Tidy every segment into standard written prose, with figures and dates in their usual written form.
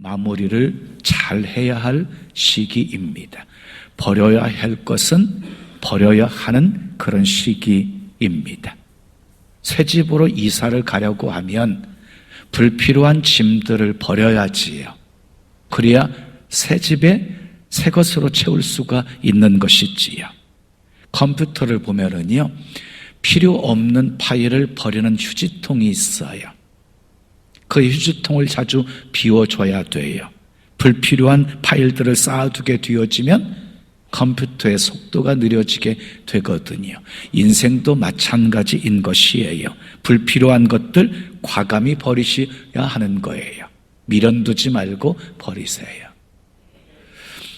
마무리를 잘 해야 할 시기입니다. 버려야 할 것은 버려야 하는 그런 시기입니다. 새 집으로 이사를 가려고 하면 불필요한 짐들을 버려야지요. 그래야 새 집에 새 것으로 채울 수가 있는 것이지요. 컴퓨터를 보면은요, 필요 없는 파일을 버리는 휴지통이 있어요. 그 휴지통을 자주 비워줘야 돼요. 불필요한 파일들을 쌓아두게 되어지면 컴퓨터의 속도가 느려지게 되거든요. 인생도 마찬가지인 것이에요. 불필요한 것들 과감히 버리셔야 하는 거예요. 미련두지 말고 버리세요.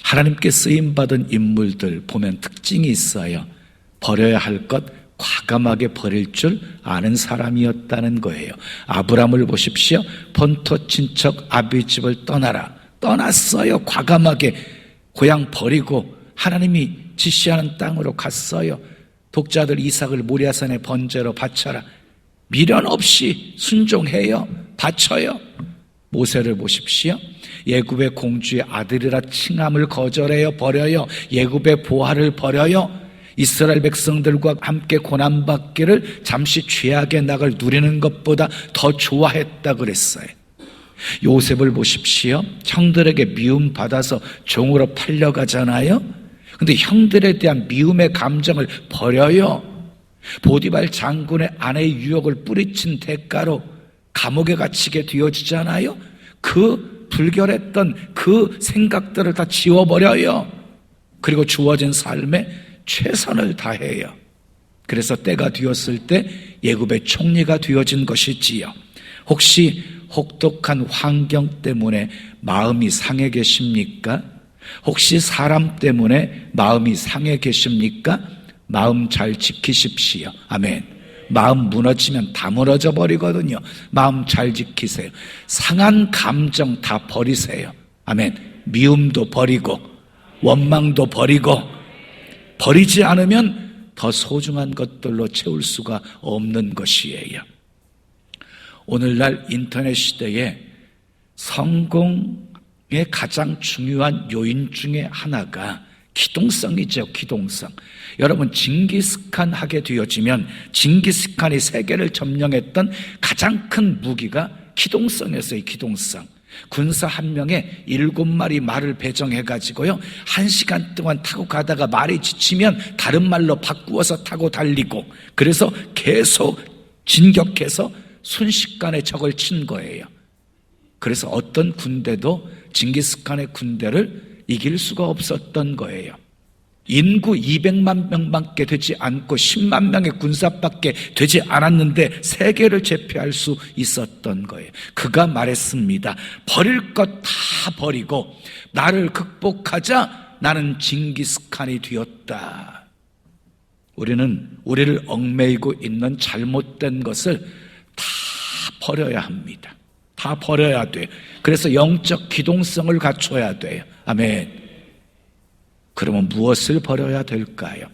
하나님께 쓰임받은 인물들 보면 특징이 있어요. 버려야 할 것 과감하게 버릴 줄 아는 사람이었다는 거예요. 아브라함을 보십시오. 본토 친척 아비 집을 떠났어요. 과감하게 고향 버리고 하나님이 지시하는 땅으로 갔어요. 독자들 이삭을 모리아산에 번제로 바쳐라. 미련 없이 순종해요. 바쳐요. 모세를 보십시오. 예굽의 공주의 아들이라 칭함을 거절해요. 버려요. 예굽의 보화를 버려요. 이스라엘 백성들과 함께 고난받기를 잠시 죄악의 낙을 누리는 것보다 더 좋아했다 그랬어요. 요셉을 보십시오. 형들에게 미움받아서 종으로 팔려가잖아요. 근데 형들에 대한 미움의 감정을 버려요. 보디발 장군의 아내의 유혹을 뿌리친 대가로 감옥에 갇히게 되어지잖아요. 그 불결했던 그 생각들을 다 지워버려요. 그리고 주어진 삶에 최선을 다해요. 그래서 때가 되었을 때 예굽의 총리가 되어진 것이지요. 혹시 혹독한 환경 때문에 마음이 상해 계십니까? 혹시 사람 때문에 마음이 상해 계십니까? 마음 잘 지키십시오. 아멘. 마음 무너지면 다 무너져 버리거든요. 마음 잘 지키세요. 상한 감정 다 버리세요. 아멘. 미움도 버리고 원망도 버리고, 버리지 않으면 더 소중한 것들로 채울 수가 없는 것이에요. 오늘날 인터넷 시대에 성공의 가장 중요한 요인 중에 하나가 기동성이죠. 기동성. 여러분, 징기스칸 하게 되어지면 징기스칸이 세계를 점령했던 가장 큰 무기가 기동성이었어요. 기동성. 군사 한 명에 7마리 말을 배정해가지고요, 1시간 동안 타고 가다가 말이 지치면 다른 말로 바꾸어서 타고 달리고, 그래서 계속 진격해서 순식간에 적을 친 거예요. 그래서 어떤 군대도 징기스칸의 군대를 이길 수가 없었던 거예요. 인구 200만 명밖에 되지 않고 10만 명의 군사밖에 되지 않았는데 세계를 제패할 수 있었던 거예요. 그가 말했습니다. 버릴 것 다 버리고 나를 극복하자. 나는 징기스칸이 되었다. 우리를 얽매이고 있는 잘못된 것을 다 버려야 합니다. 다 버려야 돼요. 그래서 영적 기동성을 갖춰야 돼요. 아멘. 그러면 무엇을 버려야 될까요?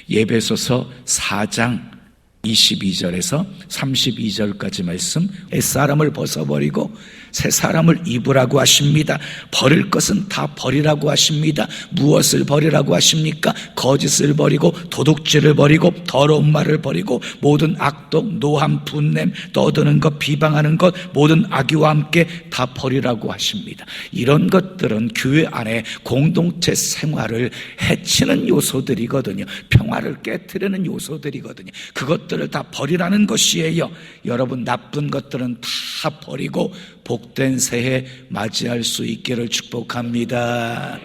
에베소서 4장 22절에서 32절까지 말씀, 옛사람을 벗어버리고 새 사람을 입으라고 하십니다. 버릴 것은 다 버리라고 하십니다. 무엇을 버리라고 하십니까? 거짓을 버리고 도둑질을 버리고 더러운 말을 버리고 모든 악독, 노함, 분냄, 떠드는 것, 비방하는 것, 모든 악의와 함께 다 버리라고 하십니다. 이런 것들은 교회 안에 공동체 생활을 해치는 요소들이거든요. 평화를 깨트리는 요소들이거든요. 그것들을 다 버리라는 것이에요. 여러분, 나쁜 것들은 다 버리고 복된 새해 맞이할 수 있기를 축복합니다.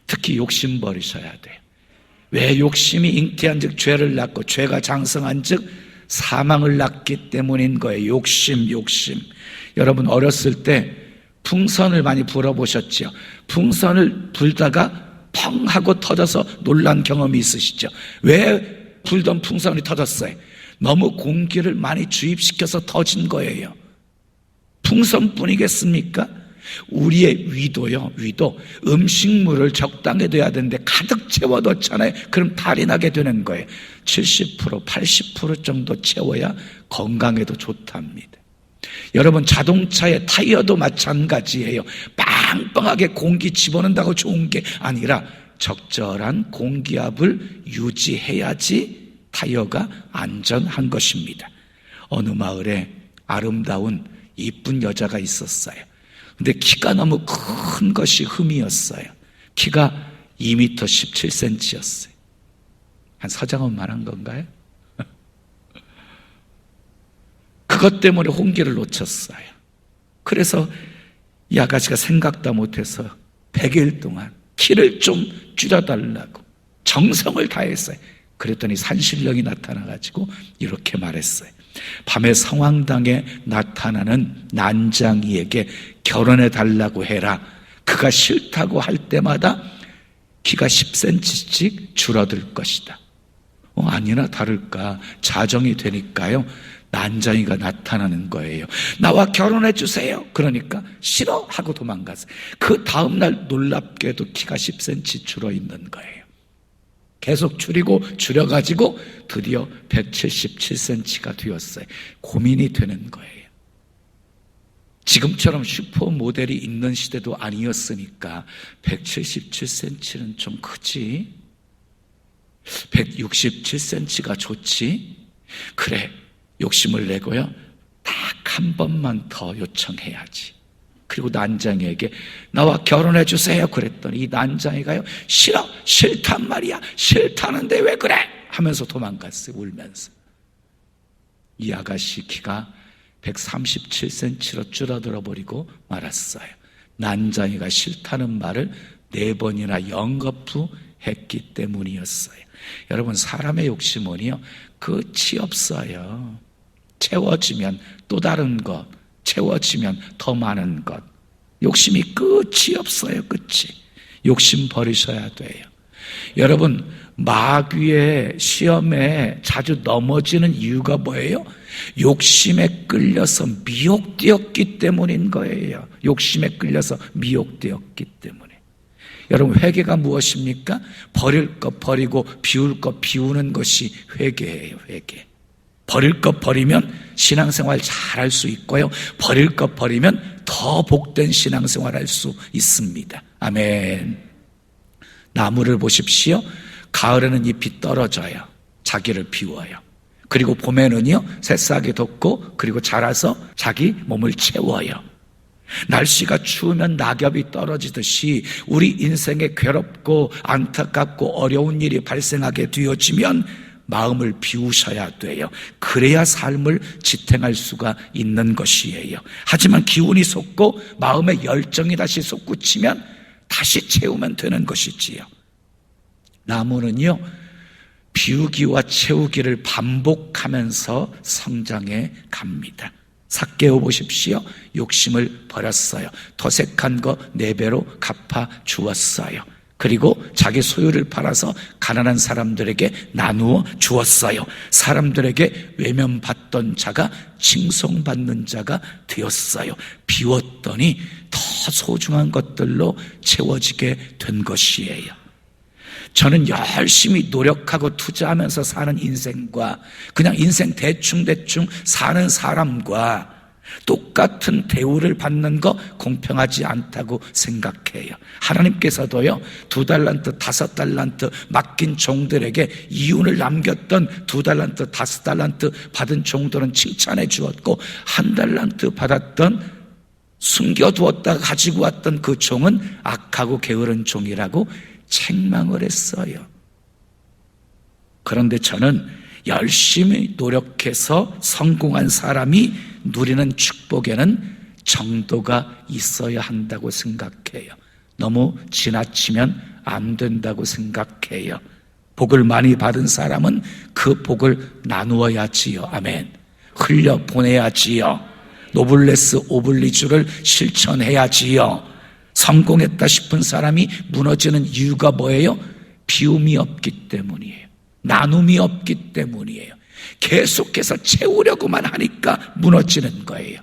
특히 욕심 버리셔야 돼요. 왜? 욕심이 잉태한 즉 죄를 낳고 죄가 장성한 즉 사망을 낳기 때문인 거예요. 욕심. 여러분, 어렸을 때 풍선을 많이 불어보셨죠? 풍선을 불다가 펑 하고 터져서 놀란 경험이 있으시죠? 왜 불던 풍선이 터졌어요? 너무 공기를 많이 주입시켜서 터진 거예요. 풍선뿐이겠습니까? 우리의 위도요, 위도. 음식물을 적당히 둬야 되는데 가득 채워뒀잖아요. 그럼 탈이 나게 되는 거예요. 70%, 80% 정도 채워야 건강에도 좋답니다. 여러분, 자동차의 타이어도 마찬가지예요. 빵빵하게 공기 집어넣는다고 좋은 게 아니라 적절한 공기압을 유지해야지 타이어가 안전한 것입니다. 어느 마을에 아름다운 이쁜 여자가 있었어요. 근데 키가 너무 큰 것이 흠이었어요. 키가 2m 17cm였어요. 한 서장훈만한 건가요? 그것 때문에 홍기를 놓쳤어요. 그래서 이 아가씨가 생각도 못해서 100일 동안 키를 좀 줄여달라고 정성을 다했어요. 그랬더니 산신령이 나타나가지고 이렇게 말했어요. 밤에 성황당에 나타나는 난장이에게 결혼해달라고 해라. 그가 싫다고 할 때마다 키가 10cm씩 줄어들 것이다. 아니나 다를까 자정이 되니까요, 난장이가 나타나는 거예요. 나와 결혼해 주세요. 그러니까 싫어 하고 도망갔어요. 그 다음날 놀랍게도 키가 10cm 줄어 있는 거예요. 계속 줄여가지고 드디어 177cm가 되었어요. 고민이 되는 거예요. 지금처럼 슈퍼모델이 있는 시대도 아니었으니까 177cm는 좀 크지, 167cm가 좋지. 그래, 욕심을 내고요, 딱 한 번만 더 요청해야지. 그리고 난장이에게 나와 결혼해 주세요 그랬더니 이 난장이가요, 싫단 말이야, 싫다는데 왜 그래 하면서 도망갔어요. 울면서. 이 아가씨 키가 137cm로 줄어들어 버리고 말았어요. 난장이가 싫다는 말을 4번이나 연거푸 했기 때문이었어요. 여러분, 사람의 욕심은요 끝이 없어요. 채워지면 또 다른 것, 채워지면 더 많은 것. 욕심이 끝이 없어요. 끝이. 욕심 버리셔야 돼요. 여러분, 마귀의 시험에 자주 넘어지는 이유가 뭐예요? 욕심에 끌려서 미혹되었기 때문인 거예요. 욕심에 끌려서 미혹되었기 때문에. 여러분, 회개가 무엇입니까? 버릴 것 버리고 비울 것 비우는 것이 회개예요. 회개. 버릴 것 버리면 신앙생활 잘할 수 있고요, 버릴 것 버리면 더 복된 신앙생활 할 수 있습니다. 아멘. 나무를 보십시오. 가을에는 잎이 떨어져요. 자기를 비워요. 그리고 봄에는요 새싹이 돋고 그리고 자라서 자기 몸을 채워요. 날씨가 추우면 낙엽이 떨어지듯이 우리 인생에 괴롭고 안타깝고 어려운 일이 발생하게 되어지면 마음을 비우셔야 돼요. 그래야 삶을 지탱할 수가 있는 것이에요. 하지만 기운이 솟고 마음의 열정이 다시 솟구치면 다시 채우면 되는 것이지요. 나무는요 비우기와 채우기를 반복하면서 성장해 갑니다. 삭개오 보십시오. 욕심을 버렸어요. 도색한 거 4배로 갚아 주었어요. 그리고 자기 소유를 팔아서 가난한 사람들에게 나누어 주었어요. 사람들에게 외면받던 자가 칭송받는 자가 되었어요. 비웠더니 더 소중한 것들로 채워지게 된 것이에요. 저는 열심히 노력하고 투자하면서 사는 인생과 그냥 인생 대충 사는 사람과 똑같은 대우를 받는 거 공평하지 않다고 생각해요. 하나님께서도요 2달란트 5달란트 맡긴 종들에게 이윤을 남겼던 2달란트 5달란트 받은 종들은 칭찬해 주었고 1달란트 받았던 숨겨두었다가 가지고 왔던 그 종은 악하고 게으른 종이라고 책망을 했어요. 그런데 저는 열심히 노력해서 성공한 사람이 누리는 축복에는 정도가 있어야 한다고 생각해요. 너무 지나치면 안 된다고 생각해요. 복을 많이 받은 사람은 그 복을 나누어야지요. 아멘. 흘려보내야지요. 노블레스 오블리주를 실천해야지요. 성공했다 싶은 사람이 무너지는 이유가 뭐예요? 비움이 없기 때문이에요. 나눔이 없기 때문이에요. 계속해서 채우려고만 하니까 무너지는 거예요.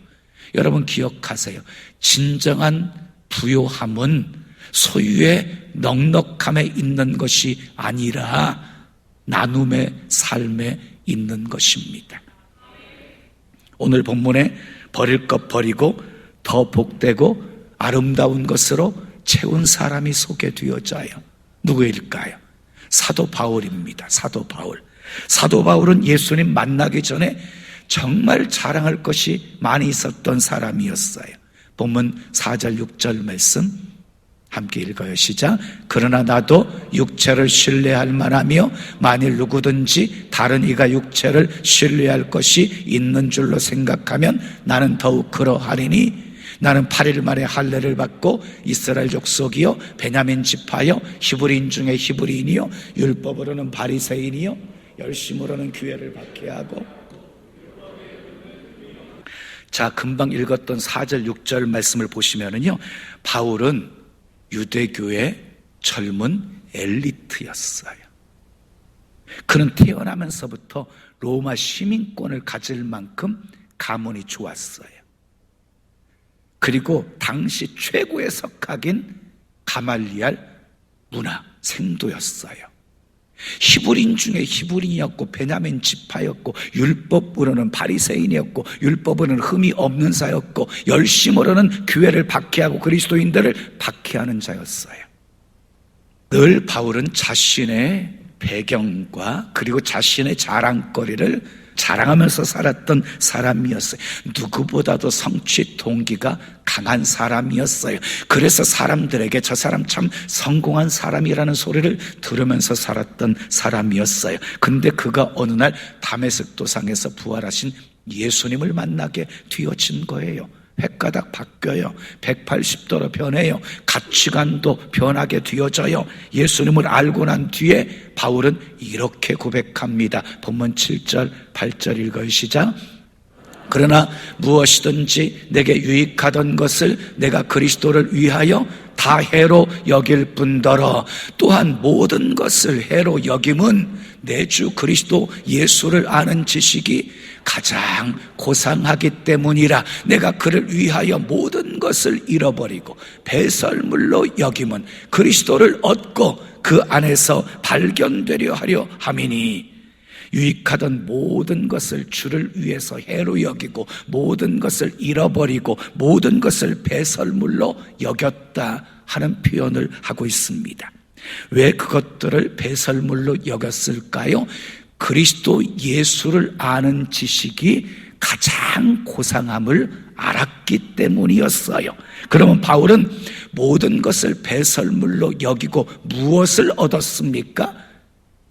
여러분 기억하세요. 진정한 부요함은 소유의 넉넉함에 있는 것이 아니라 나눔의 삶에 있는 것입니다. 오늘 본문에 버릴 것 버리고 더 복되고 아름다운 것으로 채운 사람이 소개되어져요. 누구일까요? 사도 바울입니다. 사도 바울. 사도 바울은 예수님 만나기 전에 정말 자랑할 것이 많이 있었던 사람이었어요. 본문 4절 6절 말씀 함께 읽어요. 시작. 그러나 나도 육체를 신뢰할 만하며 만일 누구든지 다른 이가 육체를 신뢰할 것이 있는 줄로 생각하면 나는 더욱 그러하리니 나는 8일 만에 할례를 받고 이스라엘 족속이요 베냐민 지파요 히브리인 중에 히브리인이요 율법으로는 바리새인이요 열심으로는 교회를 박해하고. 자, 금방 읽었던 4절 6절 말씀을 보시면은요, 바울은 유대교의 젊은 엘리트였어요. 그는 태어나면서부터 로마 시민권을 가질 만큼 가문이 좋았어요. 그리고 당시 최고의 석학인 가말리알 문화 생도였어요. 히브리인 중에 히브리인이었고 베냐민 지파였고 율법으로는 바리새인이었고 율법으로는 흠이 없는 자였고 열심으로는 교회를 박해하고 그리스도인들을 박해하는 자였어요. 늘 바울은 자신의 배경과 그리고 자신의 자랑거리를 자랑하면서 살았던 사람이었어요. 누구보다도 성취 동기가 강한 사람이었어요. 그래서 사람들에게 저 사람 참 성공한 사람이라는 소리를 들으면서 살았던 사람이었어요. 근데 그가 어느 날 다메섹 도상에서 부활하신 예수님을 만나게 되어진 거예요. 획가닥 바뀌어요. 180도로 변해요. 가치관도 변하게 되어져요. 예수님을 알고 난 뒤에 바울은 이렇게 고백합니다. 본문 7절 8절 읽어요. 시작. 그러나 무엇이든지 내게 유익하던 것을 내가 그리스도를 위하여 다 해로 여길 뿐더러 또한 모든 것을 해로 여김은 내 주 그리스도 예수를 아는 지식이 가장 고상하기 때문이라. 내가 그를 위하여 모든 것을 잃어버리고 배설물로 여김은 그리스도를 얻고 그 안에서 발견되려 하려 함이니. 유익하던 모든 것을 주를 위해서 해로 여기고 모든 것을 잃어버리고 모든 것을 배설물로 여겼다 하는 표현을 하고 있습니다. 왜 그것들을 배설물로 여겼을까요? 그리스도 예수를 아는 지식이 가장 고상함을 알았기 때문이었어요. 그러면 바울은 모든 것을 배설물로 여기고 무엇을 얻었습니까?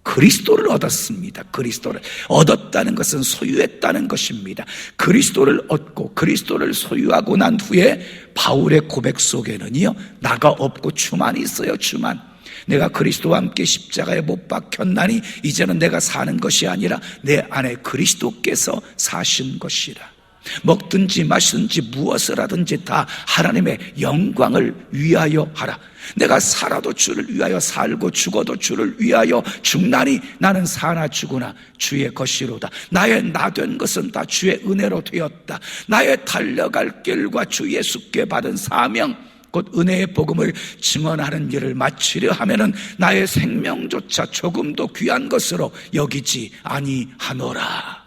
그리스도를 얻었습니다. 그리스도를 얻었다는 것은 소유했다는 것입니다. 그리스도를 얻고 그리스도를 소유하고 난 후에 바울의 고백 속에는요, 나가 없고 주만 있어요. 주만. 내가 그리스도와 함께 십자가에 못 박혔나니 이제는 내가 사는 것이 아니라 내 안에 그리스도께서 사신 것이라. 먹든지 마시든지 무엇을 하든지 다 하나님의 영광을 위하여 하라. 내가 살아도 주를 위하여 살고 죽어도 주를 위하여 죽나니 나는 사나 죽으나 주의 것이로다. 나의 나 된 것은 다 주의 은혜로 되었다. 나의 달려갈 길과 주 예수께 받은 사명 곧 은혜의 복음을 증언하는 일을 마치려 하면은 나의 생명조차 조금도 귀한 것으로 여기지 아니하노라.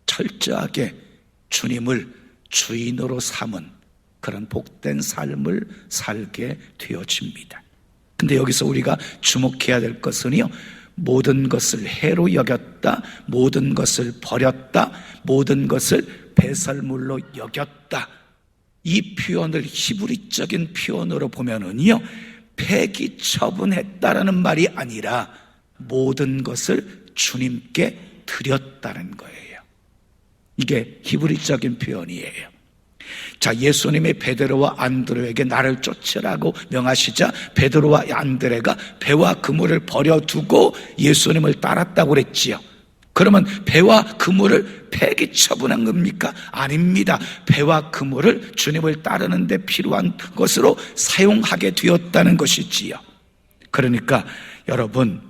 철저하게 주님을 주인으로 삼은 그런 복된 삶을 살게 되어집니다. 근데 여기서 우리가 주목해야 될 것은요, 모든 것을 해로 여겼다, 모든 것을 버렸다, 모든 것을 배설물로 여겼다. 이 표현을 히브리적인 표현으로 보면은요, 폐기 처분했다라는 말이 아니라 모든 것을 주님께 드렸다는 거예요. 이게 히브리적인 표현이에요. 자, 예수님의 베드로와 안드레에게 나를 쫓으라고 명하시자 베드로와 안드레가 배와 그물을 버려두고 예수님을 따랐다고 그랬지요. 그러면 배와 그물을 폐기 처분한 겁니까? 아닙니다. 배와 그물을 주님을 따르는 데 필요한 것으로 사용하게 되었다는 것이지요. 그러니까 여러분,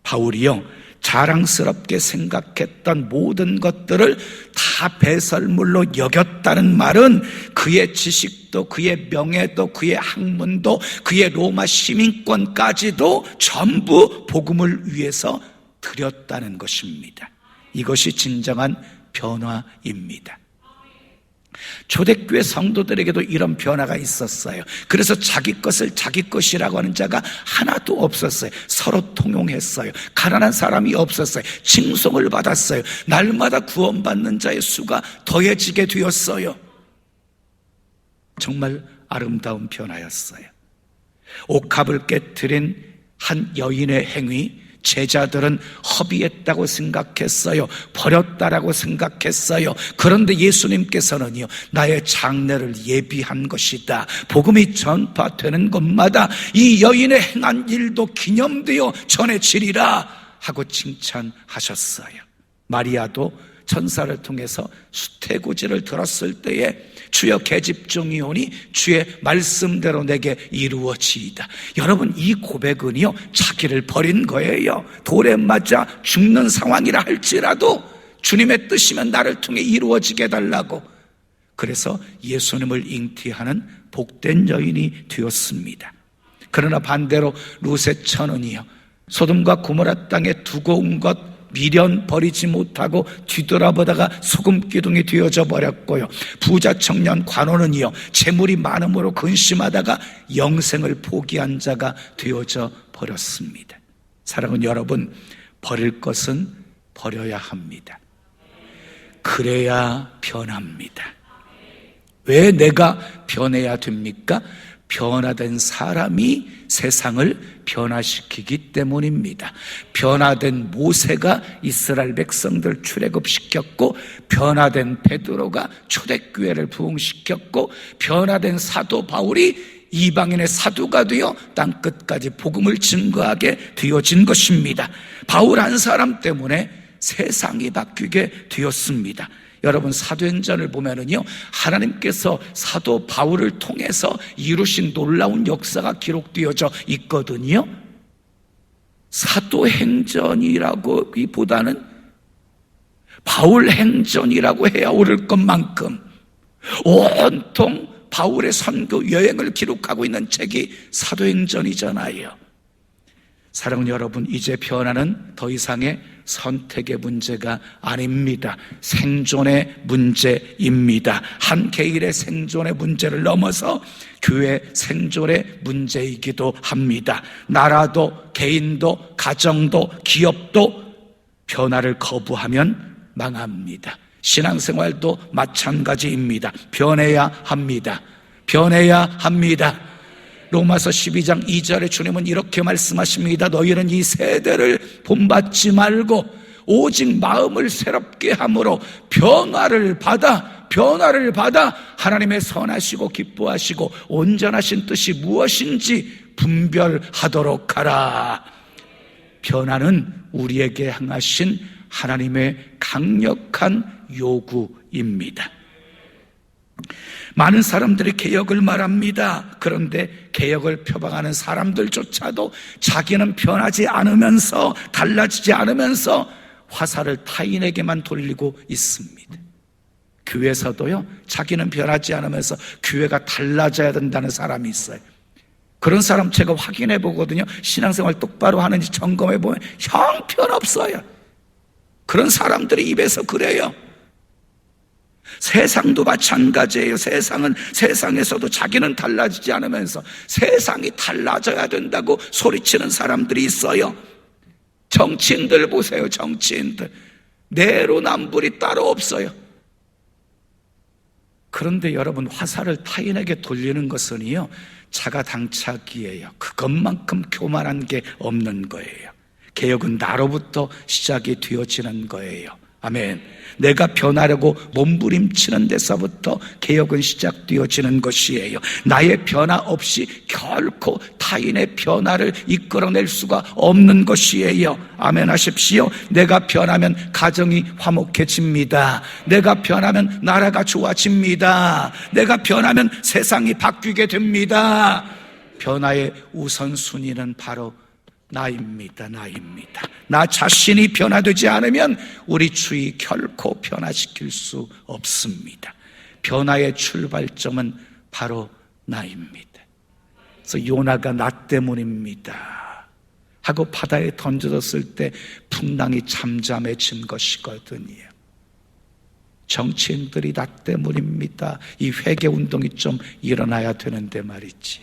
바울이요, 자랑스럽게 생각했던 모든 것들을 다 배설물로 여겼다는 말은 그의 지식도 그의 명예도 그의 학문도 그의 로마 시민권까지도 전부 복음을 위해서 드렸다는 것입니다. 이것이 진정한 변화입니다. 초대교회 성도들에게도 이런 변화가 있었어요. 그래서 자기 것을 자기 것이라고 하는 자가 하나도 없었어요. 서로 통용했어요. 가난한 사람이 없었어요. 칭송을 받았어요. 날마다 구원받는 자의 수가 더해지게 되었어요. 정말 아름다운 변화였어요. 옥합을 깨트린 한 여인의 행위, 제자들은 허비했다고 생각했어요. 버렸다라고 생각했어요. 그런데 예수님께서는요, 나의 장례를 예비한 것이다. 복음이 전파되는 곳마다 이 여인의 행한 일도 기념되어 전해지리라 하고 칭찬하셨어요. 마리아도 천사를 통해서 수태고지를 들었을 때에 주여 계집종이오니 주의 말씀대로 내게 이루어지이다. 여러분, 이 고백은요, 자기를 버린 거예요. 돌에 맞아 죽는 상황이라 할지라도 주님의 뜻이면 나를 통해 이루어지게 해달라고. 그래서 예수님을 잉태하는 복된 여인이 되었습니다. 그러나 반대로 룻의 처는이요, 소돔과 고모라 땅에 두고 온 것 미련 버리지 못하고 뒤돌아보다가 소금기둥이 되어져 버렸고요. 부자 청년 관원은요, 재물이 많음으로 근심하다가 영생을 포기한 자가 되어져 버렸습니다. 사랑하는 여러분, 버릴 것은 버려야 합니다. 그래야 변합니다. 왜 내가 변해야 됩니까? 변화된 사람이 세상을 변화시키기 때문입니다. 변화된 모세가 이스라엘 백성들 출애굽시켰고, 변화된 베드로가 초대교회를 부흥시켰고, 변화된 사도 바울이 이방인의 사도가 되어 땅끝까지 복음을 증거하게 되어진 것입니다. 바울 한 사람 때문에 세상이 바뀌게 되었습니다. 여러분, 사도행전을 보면은요, 하나님께서 사도 바울을 통해서 이루신 놀라운 역사가 기록되어져 있거든요. 사도행전이라고보다는 바울행전이라고 해야 옳을 것만큼 온통 바울의 선교 여행을 기록하고 있는 책이 사도행전이잖아요. 사랑하는 여러분, 이제 변화는 더 이상의 선택의 문제가 아닙니다. 생존의 문제입니다. 한 개인의 생존의 문제를 넘어서 교회 생존의 문제이기도 합니다. 나라도, 개인도, 가정도, 기업도 변화를 거부하면 망합니다. 신앙생활도 마찬가지입니다. 변해야 합니다. 변해야 합니다. 로마서 12장 2절에 주님은 이렇게 말씀하십니다. 너희는 이 세대를 본받지 말고 오직 마음을 새롭게 함으로 변화를 받아 하나님의 선하시고 기뻐하시고 온전하신 뜻이 무엇인지 분별하도록 하라. 변화는 우리에게 향하신 하나님의 강력한 요구입니다. 많은 사람들이 개혁을 말합니다. 그런데 개혁을 표방하는 사람들조차도 자기는 변하지 않으면서, 달라지지 않으면서 화살을 타인에게만 돌리고 있습니다. 교회에서도요, 자기는 변하지 않으면서 교회가 달라져야 된다는 사람이 있어요. 그런 사람 제가 확인해 보거든요. 신앙생활 똑바로 하는지 점검해 보면 형편없어요. 그런 사람들이 입에서 그래요. 세상도 마찬가지예요. 세상은 세상에서도 자기는 달라지지 않으면서 세상이 달라져야 된다고 소리치는 사람들이 있어요. 정치인들 보세요. 정치인들 내로남불이 따로 없어요. 그런데 여러분, 화살을 타인에게 돌리는 것은요, 자가당착이에요. 그것만큼 교만한 게 없는 거예요. 개혁은 나로부터 시작이 되어지는 거예요. 아멘. 내가 변하려고 몸부림치는 데서부터 개혁은 시작되어지는 것이에요. 나의 변화 없이 결코 타인의 변화를 이끌어낼 수가 없는 것이에요. 아멘 하십시오. 내가 변하면 가정이 화목해집니다. 내가 변하면 나라가 좋아집니다. 내가 변하면 세상이 바뀌게 됩니다. 변화의 우선순위는 바로 나입니다. 나 자신이 변화되지 않으면 우리 주위 결코 변화시킬 수 없습니다. 변화의 출발점은 바로 나입니다. 그래서 요나가 나 때문입니다 하고 바다에 던져졌을 때 풍랑이 잠잠해진 것이거든요. 정치인들이 나 때문입니다. 이 회개운동이 좀 일어나야 되는데 말이지.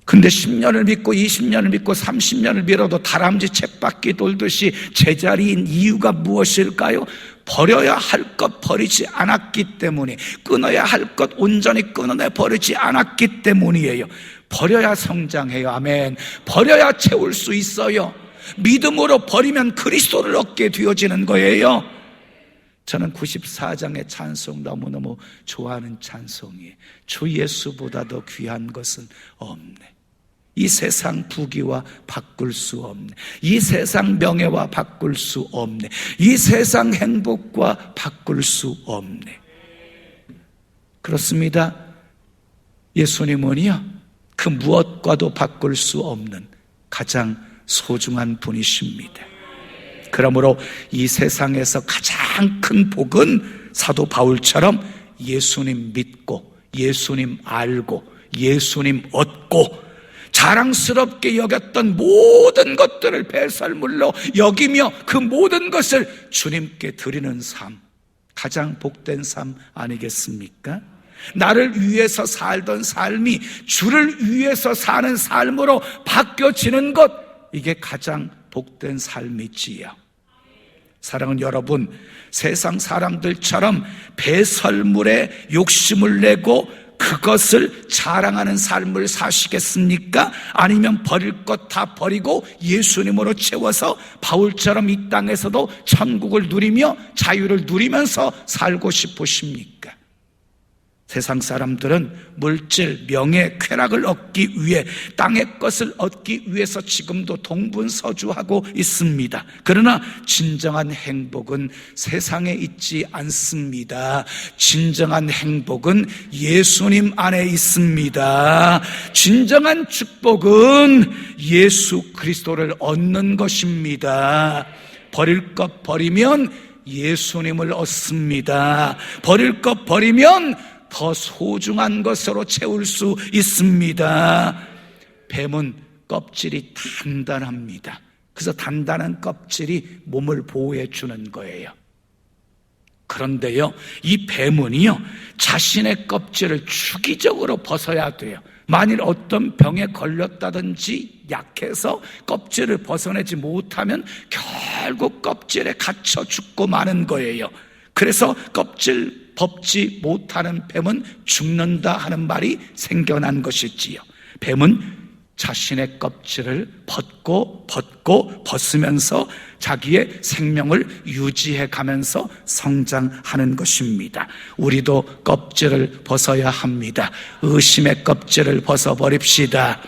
근데 10년을 믿고 20년을 믿고 30년을 믿어도 다람쥐 쳇바퀴 돌듯이 제자리인 이유가 무엇일까요? 버려야 할 것 버리지 않았기 때문에, 끊어야 할 것 온전히 끊어내 버리지 않았기 때문이에요. 버려야 성장해요. 아멘. 버려야 채울 수 있어요. 믿음으로 버리면 그리스도를 얻게 되어지는 거예요. 저는 94장의 찬송 너무너무 좋아하는 찬송이에요. 주 예수보다 더 귀한 것은 없네. 이 세상 부귀와 바꿀 수 없네. 이 세상 명예와 바꿀 수 없네. 이 세상 행복과 바꿀 수 없네. 그렇습니다. 예수님은요, 그 무엇과도 바꿀 수 없는 가장 소중한 분이십니다. 그러므로 이 세상에서 가장 큰 복은 사도 바울처럼 예수님 믿고 예수님 알고 예수님 얻고 자랑스럽게 여겼던 모든 것들을 배설물로 여기며 그 모든 것을 주님께 드리는 삶, 가장 복된 삶 아니겠습니까? 나를 위해서 살던 삶이 주를 위해서 사는 삶으로 바뀌어지는 것, 이게 가장 복된 삶이지요. 사랑하는 여러분, 세상 사람들처럼 배설물에 욕심을 내고 그것을 자랑하는 삶을 사시겠습니까? 아니면 버릴 것 다 버리고 예수님으로 채워서 바울처럼 이 땅에서도 천국을 누리며 자유를 누리면서 살고 싶으십니까? 세상 사람들은 물질, 명예, 쾌락을 얻기 위해 땅의 것을 얻기 위해서 지금도 동분서주하고 있습니다. 그러나 진정한 행복은 세상에 있지 않습니다. 진정한 행복은 예수님 안에 있습니다. 진정한 축복은 예수 그리스도를 얻는 것입니다. 버릴 것 버리면 예수님을 얻습니다. 버릴 것 버리면 더 소중한 것으로 채울 수 있습니다. 뱀은 껍질이 단단합니다. 그래서 단단한 껍질이 몸을 보호해 주는 거예요. 그런데요, 이 뱀은요, 자신의 껍질을 주기적으로 벗어야 돼요. 만일 어떤 병에 걸렸다든지 약해서 껍질을 벗어내지 못하면 결국 껍질에 갇혀 죽고 마는 거예요. 그래서 껍질 벗지 못하는 뱀은 죽는다 하는 말이 생겨난 것이지요. 뱀은 자신의 껍질을 벗으면서 자기의 생명을 유지해 가면서 성장하는 것입니다. 우리도 껍질을 벗어야 합니다. 의심의 껍질을 벗어버립시다.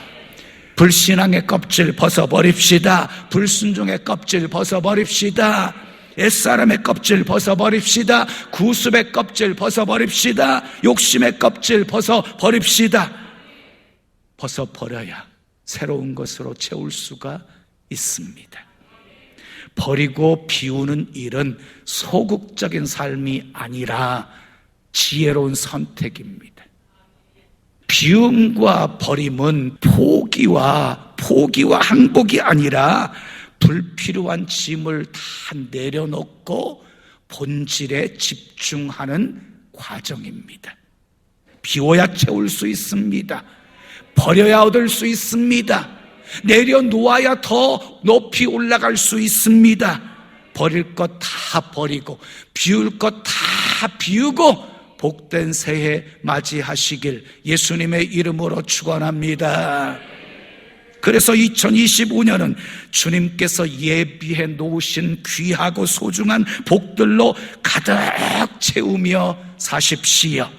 불신앙의 껍질 벗어버립시다. 불순종의 껍질 벗어버립시다. 옛사람의 껍질 벗어버립시다. 구습의 껍질 벗어버립시다. 욕심의 껍질 벗어버립시다. 벗어버려야 새로운 것으로 채울 수가 있습니다. 버리고 비우는 일은 소극적인 삶이 아니라 지혜로운 선택입니다. 비움과 버림은 포기와 항복이 아니라 불필요한 짐을 다 내려놓고 본질에 집중하는 과정입니다. 비워야 채울 수 있습니다. 버려야 얻을 수 있습니다. 내려놓아야 더 높이 올라갈 수 있습니다. 버릴 것 다 버리고 비울 것 다 비우고 복된 새해 맞이하시길 예수님의 이름으로 축원합니다. 그래서 2025년은 주님께서 예비해 놓으신 귀하고 소중한 복들로 가득 채우며 사십시오.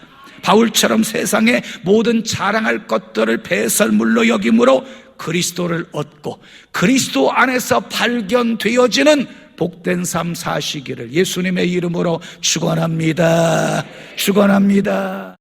바울처럼 세상의 모든 자랑할 것들을 배설물로 여김으로 그리스도를 얻고 그리스도 안에서 발견되어지는 복된 삶 사시기를 예수님의 이름으로 축원합니다. 축원합니다.